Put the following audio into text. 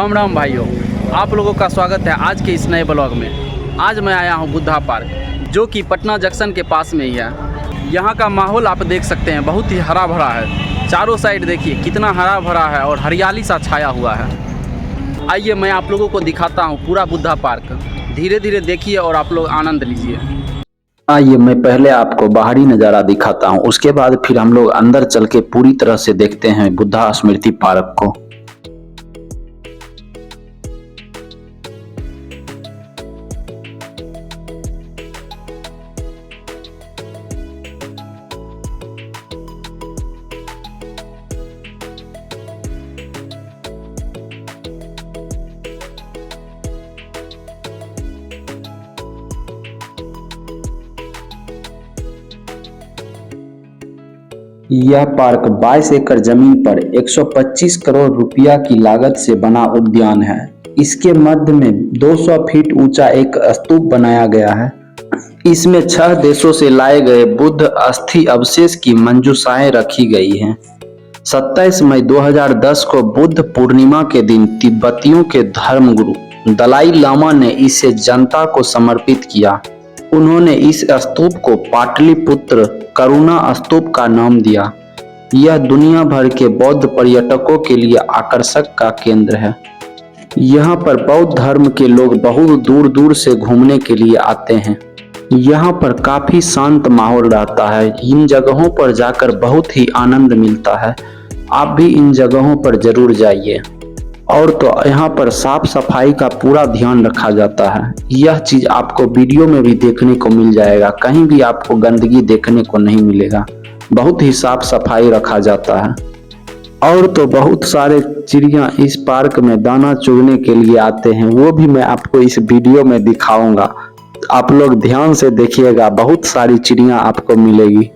राम राम भाइयों, आप लोगों का स्वागत है आज के इस नए ब्लॉग में। आज मैं आया हूं बुद्धा पार्क, जो कि पटना जंक्शन के पास में ही है। यहां का माहौल आप देख सकते हैं, बहुत ही हरा भरा है। चारों साइड देखिए कितना हरा भरा है और हरियाली सा छाया हुआ है। आइए मैं आप लोगों को दिखाता हूँ पूरा बुद्धा पार्क। धीरे धीरे देखिए और आप लोग आनंद लीजिए। आइए मैं पहले आपको बाहरी नज़ारा दिखाता हूँ, उसके बाद फिर हम लोग अंदर चल के पूरी तरह से देखते हैं बुद्धा स्मृति पार्क को। यह पार्क 22 एकड़ जमीन पर 125 करोड़ रुपया की लागत से बना उद्यान है। इसके मध्य में 200 फीट ऊंचा एक स्तूप बनाया गया है। इसमें 6 देशों से लाए गए बुद्ध अस्थि अवशेष की मंजूषाएं रखी गई हैं। 27 मई 2010 को बुद्ध पूर्णिमा के दिन तिब्बतियों के धर्मगुरु दलाई लामा ने इसे जनता को समर्पित किया। उन्होंने इस स्तूप को पाटलिपुत्र करुणा स्तूप का नाम दिया। यह दुनिया भर के बौद्ध पर्यटकों के लिए आकर्षक का केंद्र है। यहाँ पर बौद्ध धर्म के लोग बहुत दूर दूर से घूमने के लिए आते हैं। यहाँ पर काफी शांत माहौल रहता है। इन जगहों पर जाकर बहुत ही आनंद मिलता है। आप भी इन जगहों पर जरूर जाइए। और तो यहाँ पर साफ सफाई का पूरा ध्यान रखा जाता है। यह चीज आपको वीडियो में भी देखने को मिल जाएगा, कहीं भी आपको गंदगी देखने को नहीं मिलेगा। बहुत ही साफ सफाई रखा जाता है। और तो बहुत सारे चिड़िया इस पार्क में दाना चुगने के लिए आते हैं, वो भी मैं आपको इस वीडियो में दिखाऊंगा। आप लोग ध्यान से देखिएगा, बहुत सारी चिड़िया आपको मिलेगी।